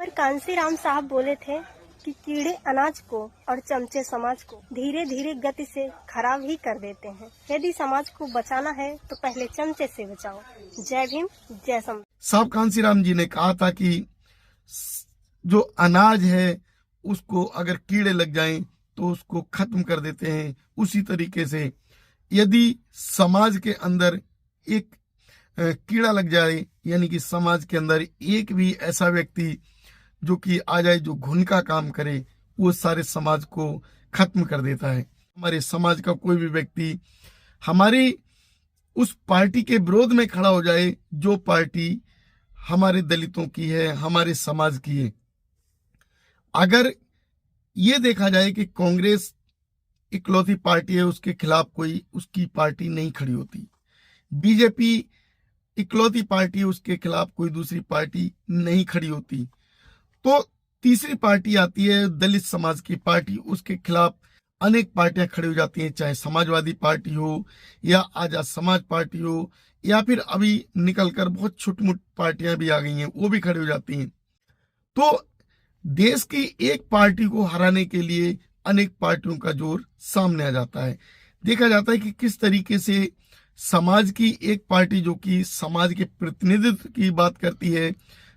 पर कांसीराम साहब बोले थे कि कीड़े अनाज को और चमचे समाज को धीरे धीरे गति से खराब ही कर देते हैं। यदि समाज को बचाना है तो पहले चमचे से बचाओ। जय भीम, जय संविधान। साहब कांसीराम जी ने कहा था कि जो अनाज है उसको अगर कीड़े लग जाएं तो उसको खत्म कर देते हैं। उसी तरीके से यदि समाज के अंदर एक कीड़ा लग जाए, यानी कि समाज के अंदर एक भी ऐसा व्यक्ति जो कि आ जाए जो घुन का काम करे, वो सारे समाज को खत्म कर देता है। हमारे समाज का कोई भी व्यक्ति हमारी उस पार्टी के विरोध में खड़ा हो जाए जो पार्टी हमारे दलितों की है, हमारे समाज की है। अगर ये देखा जाए कि कांग्रेस इकलौती पार्टी है, उसके खिलाफ कोई उसकी पार्टी नहीं खड़ी होती। बीजेपी इकलौती पार्टी है, उसके खिलाफ कोई दूसरी पार्टी नहीं खड़ी होती। तो तीसरी पार्टी आती है दलित समाज की पार्टी, उसके खिलाफ अनेक पार्टियां खड़ी हो जाती हैं, चाहे समाजवादी पार्टी हो या आजाद समाज पार्टी हो, या फिर अभी निकलकर बहुत छोटी मोटी पार्टियां भी आ गई हैं, वो भी खड़ी हो जाती हैं। तो देश की एक पार्टी को हराने के लिए अनेक पार्टियों का जोर सामने आ जाता है। देखा जाता है कि किस तरीके से समाज की एक पार्टी जो कि समाज के प्रतिनिधित्व की बात करती है,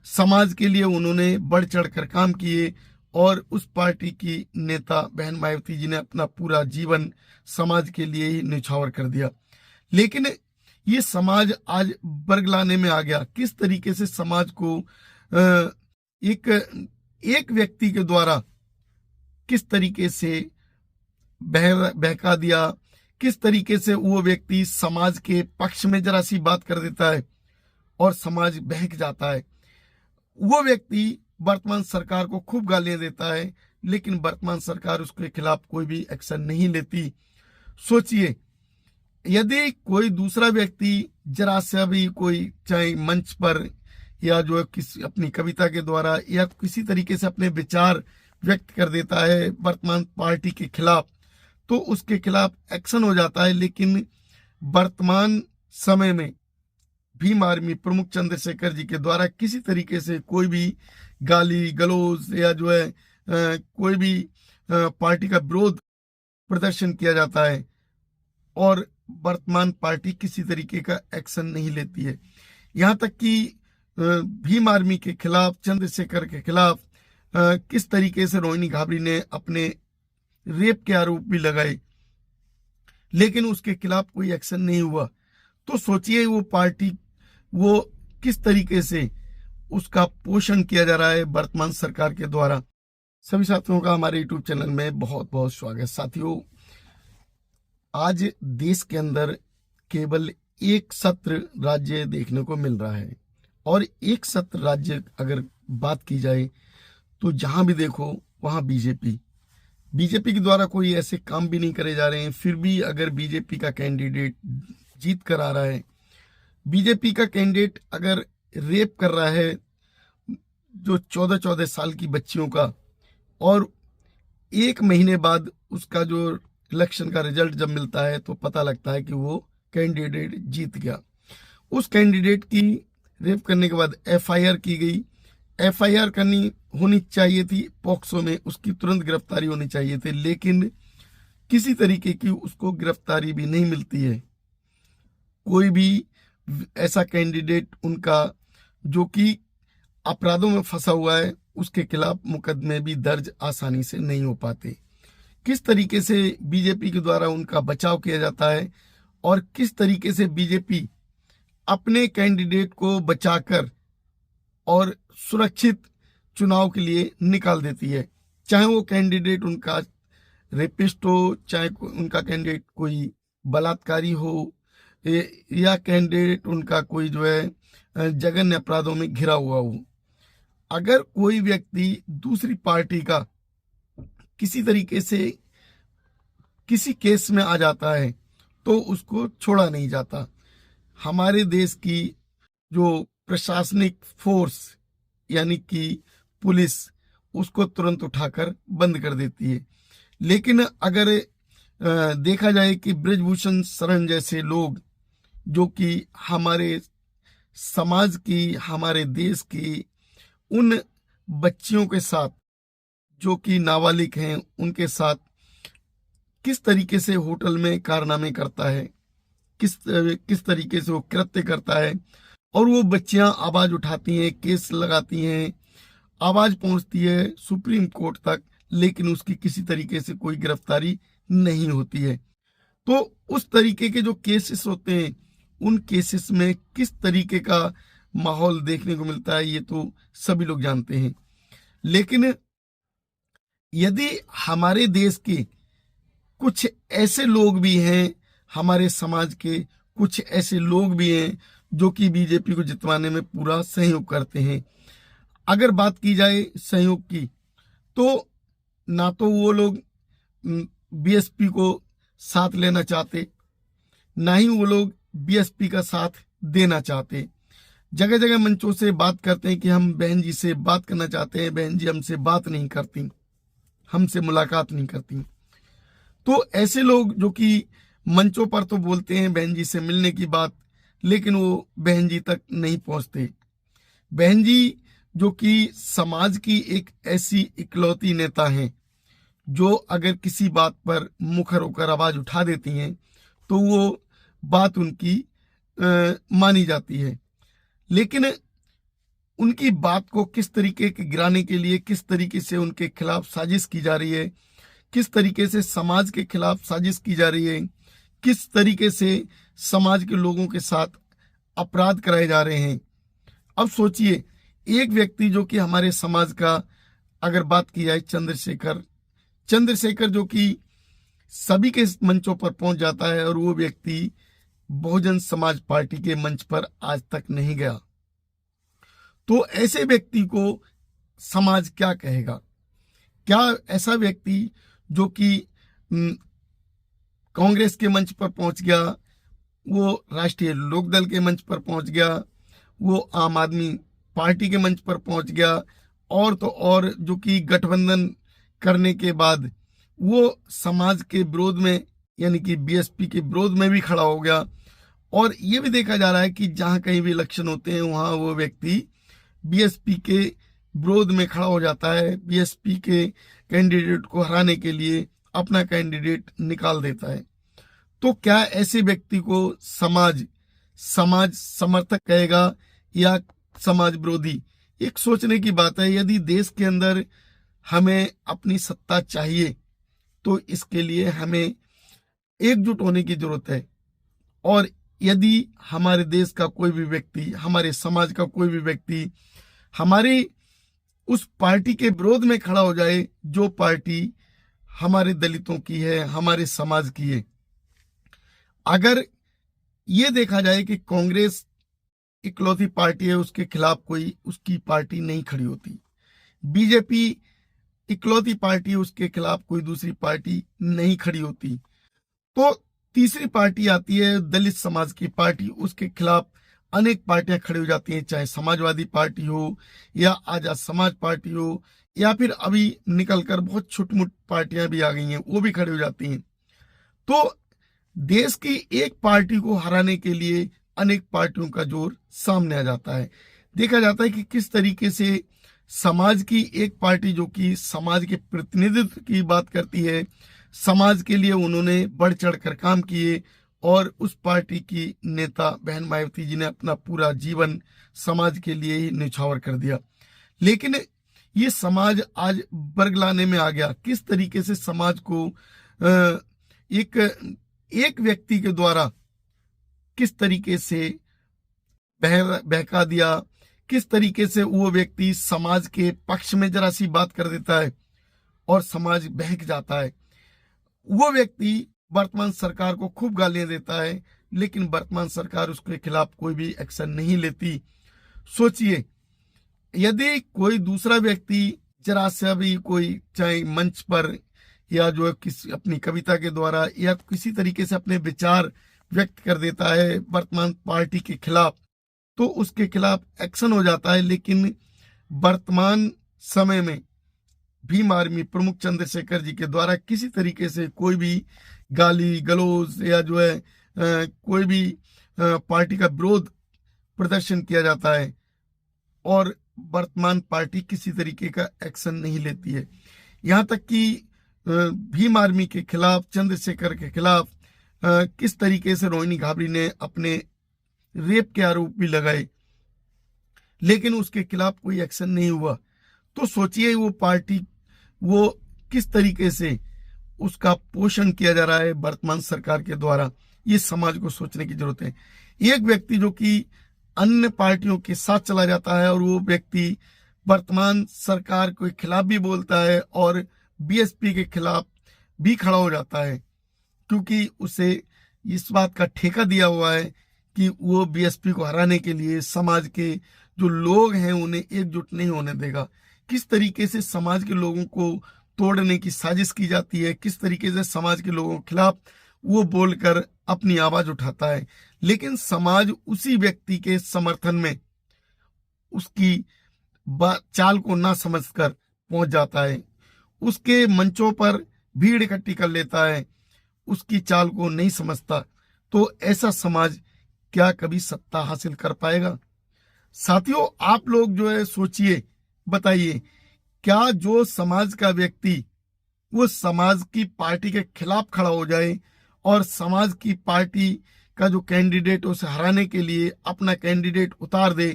समाज के लिए उन्होंने बढ़ चढ़कर काम किए, और उस पार्टी की नेता बहन मायावती जी ने अपना पूरा जीवन समाज के लिए ही न्यौछावर कर दिया। लेकिन ये समाज आज बरगलाने में आ गया। किस तरीके से समाज को एक व्यक्ति के द्वारा किस तरीके से बहका दिया, किस तरीके से वो व्यक्ति समाज के पक्ष में जरा सी बात कर देता है और समाज बहक जाता है। वो व्यक्ति वर्तमान सरकार को खूब गालियां देता है, लेकिन वर्तमान सरकार उसके खिलाफ कोई भी एक्शन नहीं लेती। सोचिए, यदि कोई दूसरा व्यक्ति जरा सा भी कोई चाहे मंच पर या जो किसी अपनी कविता के द्वारा या किसी तरीके से अपने विचार व्यक्त कर देता है वर्तमान पार्टी के खिलाफ, तो उसके खिलाफ एक्शन हो जाता है। लेकिन वर्तमान समय में भीम आर्मी प्रमुख चंद्रशेखर जी के द्वारा किसी तरीके से कोई भी गाली गलौज या जो है कोई भी पार्टी का विरोध प्रदर्शन किया जाता है और वर्तमान पार्टी किसी तरीके का एक्शन नहीं लेती है। यहाँ तक कि भीम आर्मी के खिलाफ, चंद्रशेखर के खिलाफ किस तरीके से रोहिणी घाबरी ने अपने रेप के आरोप भी लगाए, लेकिन उसके खिलाफ कोई एक्शन नहीं हुआ। तो सोचिए वो पार्टी वो किस तरीके से उसका पोषण किया जा रहा है वर्तमान सरकार के द्वारा। सभी साथियों का हमारे यूट्यूब चैनल में बहुत बहुत स्वागत। साथियों, आज देश के अंदर केवल एक सत्र राज्य देखने को मिल रहा है, और एक सत्र राज्य अगर बात की जाए तो जहां भी देखो वहां बीजेपी के द्वारा कोई ऐसे काम भी नहीं करे जा रहे हैं। फिर भी अगर बीजेपी का कैंडिडेट जीत कर आ रहा है, बीजेपी का कैंडिडेट अगर रेप कर रहा है जो 14-14 साल की बच्चियों का, और एक महीने बाद उसका जो इलेक्शन का रिजल्ट जब मिलता है तो पता लगता है कि वो कैंडिडेट जीत गया। उस कैंडिडेट की रेप करने के बाद एफआईआर की गई। एफआईआर करनी होनी चाहिए थी पॉक्सो में, उसकी तुरंत गिरफ्तारी होनी चाहिए थी, लेकिन किसी तरीके की उसको गिरफ्तारी भी नहीं मिलती है। कोई भी ऐसा कैंडिडेट उनका जो कि अपराधों में फंसा हुआ है, उसके खिलाफ मुकदमे भी दर्ज आसानी से नहीं हो पाते। किस तरीके से बीजेपी के द्वारा उनका बचाव किया जाता है और किस तरीके से बीजेपी अपने कैंडिडेट को बचाकर और सुरक्षित चुनाव के लिए निकाल देती है, चाहे वो कैंडिडेट उनका रेपिस्ट हो, चाहे उनका कैंडिडेट कोई बलात्कारी हो, या कैंडिडेट उनका कोई जो है जघन्य अपराधों में घिरा हुआ हो। अगर कोई व्यक्ति दूसरी पार्टी का किसी तरीके से किसी केस में आ जाता है तो उसको छोड़ा नहीं जाता। हमारे देश की जो प्रशासनिक फोर्स यानी कि पुलिस उसको तुरंत उठाकर बंद कर देती है। लेकिन अगर देखा जाए कि ब्रजभूषण शरण जैसे लोग जो कि हमारे समाज की, हमारे देश की उन बच्चियों के साथ, जो कि नाबालिग हैं, उनके साथ किस तरीके से होटल में कारनामे करता है, किस तरीके से वो कृत्य करता है। और वो बच्चियां आवाज उठाती हैं, केस लगाती हैं, आवाज पहुंचती है सुप्रीम कोर्ट तक, लेकिन उसकी किसी तरीके से कोई गिरफ्तारी नहीं होती है। तो उस तरीके के जो केसेस होते हैं, उन केसेस में किस तरीके का माहौल देखने को मिलता है, ये तो सभी लोग जानते हैं। लेकिन यदि हमारे देश के कुछ ऐसे लोग भी हैं, हमारे समाज के कुछ ऐसे लोग भी हैं जो कि बीजेपी को जितवाने में पूरा सहयोग करते हैं। अगर बात की जाए सहयोग की, तो ना तो वो लोग बीएसपी को साथ लेना चाहते, ना ही वो लोग बीएसपी का साथ देना चाहते। जगह जगह मंचों से बात करते हैं कि हम बहन जी से बात करना चाहते हैं, बहन जी हमसे बात नहीं करती, हमसे मुलाकात नहीं करती। तो ऐसे लोग जो कि मंचों पर तो बोलते हैं बहन जी से मिलने की बात, लेकिन वो बहन जी तक नहीं पहुंचते। बहन जी जो कि समाज की एक ऐसी इकलौती नेता हैं, जो अगर किसी बात पर मुखर होकर आवाज उठा देती हैं तो वो बात उनकी मानी जाती है। लेकिन उनकी बात को किस तरीके के गिराने के लिए, किस तरीके से उनके खिलाफ साजिश की जा रही है, किस तरीके से समाज के खिलाफ साजिश की जा रही है, किस तरीके से समाज के लोगों के साथ अपराध कराए जा रहे हैं। अब सोचिए, एक व्यक्ति जो कि हमारे समाज का, अगर बात की जाए चंद्रशेखर जो कि सभी के मंचों पर पहुंच जाता है, और वो व्यक्ति बहुजन समाज पार्टी के मंच पर आज तक नहीं गया। तो ऐसे व्यक्ति को समाज क्या कहेगा? क्या ऐसा व्यक्ति जो कि कांग्रेस के मंच पर पहुंच गया, वो राष्ट्रीय लोकदल के मंच पर पहुंच गया, वो आम आदमी पार्टी के मंच पर पहुंच गया, और तो और जो कि गठबंधन करने के बाद वो समाज के विरोध में, यानी कि बीएसपी के विरोध में भी खड़ा हो गया। और ये भी देखा जा रहा है कि जहां कहीं भी इलेक्शन होते हैं, वहां वो व्यक्ति बीएसपी के विरोध में खड़ा हो जाता है, बीएसपी के कैंडिडेट को हराने के लिए अपना कैंडिडेट निकाल देता है। तो क्या ऐसे व्यक्ति को समाज समर्थक कहेगा या समाज विरोधी? एक सोचने की बात है। यदि देश के अंदर हमें अपनी सत्ता चाहिए, तो इसके लिए हमें एकजुट होने की जरूरत है। और यदि हमारे देश का कोई भी व्यक्ति, हमारे समाज का कोई भी व्यक्ति हमारी उस पार्टी के विरोध में खड़ा हो जाए, जो पार्टी हमारे दलितों की है, हमारे समाज की है, अगर ये देखा जाए कि कांग्रेस इकलौती पार्टी है, उसके खिलाफ कोई उसकी पार्टी नहीं खड़ी होती, बीजेपी इकलौती पार्टी है, उसके खिलाफ कोई दूसरी पार्टी नहीं खड़ी होती, तो तीसरी पार्टी आती है दलित समाज की पार्टी, उसके खिलाफ अनेक पार्टियां खड़ी हो जाती हैं, चाहे समाजवादी पार्टी हो या आजाद समाज पार्टी हो, या फिर अभी निकलकर बहुत छोटी मोटी पार्टियां भी आ गई हैं, वो भी खड़ी हो जाती हैं। तो देश की एक पार्टी को हराने के लिए अनेक पार्टियों का जोर सामने आ जाता है। देखा जाता है कि किस तरीके से समाज की एक पार्टी जो कि समाज के प्रतिनिधित्व की बात करती है, समाज के लिए उन्होंने बढ़ चढ़ कर काम किए, और उस पार्टी की नेता बहन मायावती जी ने अपना पूरा जीवन समाज के लिए ही न्यौछावर कर दिया। लेकिन ये समाज आज बरगलाने में आ गया। किस तरीके से समाज को एक व्यक्ति के द्वारा किस तरीके से बहका दिया, किस तरीके से वो व्यक्ति समाज के पक्ष में जरा सी बात कर देता है और समाज बहक जाता है। वो व्यक्ति वर्तमान सरकार को खूब गालियां देता है, लेकिन वर्तमान सरकार उसके खिलाफ कोई भी एक्शन नहीं लेती। सोचिए, यदि कोई दूसरा व्यक्ति जरा सा भी कोई, चाहे मंच पर या जो किसी अपनी कविता के द्वारा या किसी तरीके से अपने विचार व्यक्त कर देता है वर्तमान पार्टी के खिलाफ, तो उसके खिलाफ एक्शन हो जाता है। लेकिन वर्तमान समय में भीम आर्मी प्रमुख चंद्रशेखर जी के द्वारा किसी तरीके से कोई भी गाली गलौज या जो है कोई भी पार्टी का विरोध प्रदर्शन किया जाता है, और वर्तमान पार्टी किसी तरीके का एक्शन नहीं लेती है। यहाँ तक कि भीम आर्मी के खिलाफ, चंद्रशेखर के खिलाफ किस तरीके से रोहिणी घाबरी ने अपने रेप के आरोप भी लगाए, लेकिन उसके खिलाफ कोई एक्शन नहीं हुआ। तो सोचिए वो पार्टी, वो किस तरीके से उसका पोषण किया जा रहा है वर्तमान सरकार के द्वारा। ये समाज को सोचने की जरूरत है। एक व्यक्ति जो कि अन्य पार्टियों के साथ चला जाता है और वो व्यक्ति वर्तमान सरकार के खिलाफ भी बोलता है और बीएसपी के खिलाफ भी खड़ा हो जाता है, क्योंकि उसे इस बात का ठेका दिया हुआ है कि वो बीएसपी को हराने के लिए समाज के जो लोग हैं उन्हें एकजुट नहीं होने देगा। किस तरीके से समाज के लोगों को तोड़ने की साजिश की जाती है, किस तरीके से समाज के लोगों के खिलाफ वो बोलकर अपनी आवाज उठाता है, लेकिन समाज उसी व्यक्ति के समर्थन में उसकी चाल को ना समझकर पहुंच जाता है, उसके मंचों पर भीड़ इकट्ठी कर लेता है, उसकी चाल को नहीं समझता। तो ऐसा समाज क्या कभी सत्ता हासिल कर पाएगा? साथियों, आप लोग जो है सोचिए, बताइए, क्या जो समाज का व्यक्ति वो समाज की पार्टी के खिलाफ खड़ा हो जाए और समाज की पार्टी का जो कैंडिडेट उसे हराने के लिए अपना कैंडिडेट उतार दे,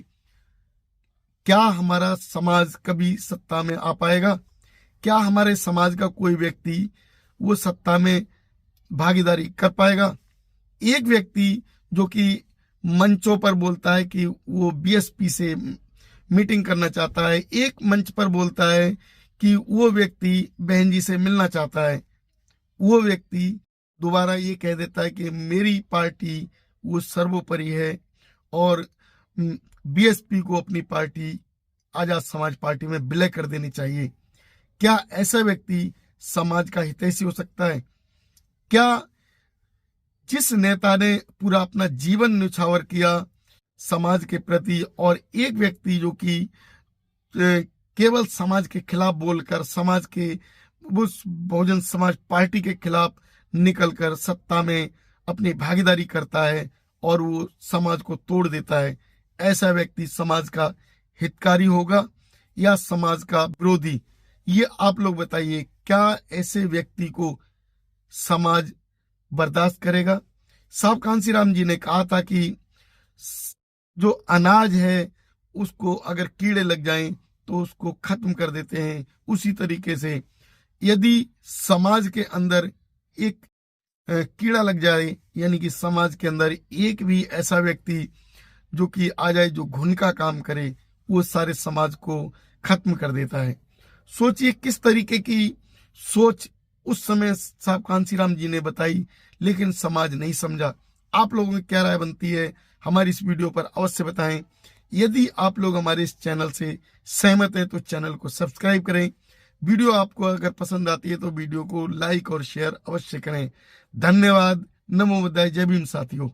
क्या हमारा समाज कभी सत्ता में आ पाएगा? क्या हमारे समाज का कोई व्यक्ति वो सत्ता में भागीदारी कर पाएगा? एक व्यक्ति जो कि मंचों पर बोलता है कि वो बीएसपी से मीटिंग करना चाहता है, एक मंच पर बोलता है कि वो व्यक्ति बहन जी से मिलना चाहता है, वो व्यक्ति दोबारा ये कह देता है कि मेरी पार्टी वो सर्वोपरि है और बीएसपी को अपनी पार्टी आजाद समाज पार्टी में विलय कर देनी चाहिए। क्या ऐसा व्यक्ति समाज का हितैषी हो सकता है? क्या जिस नेता ने पूरा अपना जीवन न्यौछावर किया समाज के प्रति और एक व्यक्ति जो कि केवल समाज के खिलाफ बोलकर समाज के उस बहुजन समाज पार्टी के खिलाफ निकलकर सत्ता में अपनी भागीदारी करता है और वो समाज को तोड़ देता है, ऐसा व्यक्ति समाज का हितकारी होगा या समाज का विरोधी? ये आप लोग बताइए, क्या ऐसे व्यक्ति को समाज बर्दाश्त करेगा? साहब कांसीराम जी ने कहा था कि जो अनाज है उसको अगर कीड़े लग जाएं तो उसको खत्म कर देते हैं। उसी तरीके से यदि समाज के अंदर एक कीड़ा लग जाए, यानी कि समाज के अंदर एक भी ऐसा व्यक्ति जो कि आ जाए जो घुन का काम करे, वो सारे समाज को खत्म कर देता है। सोचिए किस तरीके की सोच उस समय साहब कांसीराम जी ने बताई, लेकिन समाज नहीं समझा। आप लोगों की क्या राय बनती है हमारी इस वीडियो पर अवश्य बताएं। यदि आप लोग हमारे इस चैनल से सहमत हैं तो चैनल को सब्सक्राइब करें। वीडियो आपको अगर पसंद आती है तो वीडियो को लाइक और शेयर अवश्य करें। धन्यवाद। नमो बुद्धाय। जय भीम साथियों।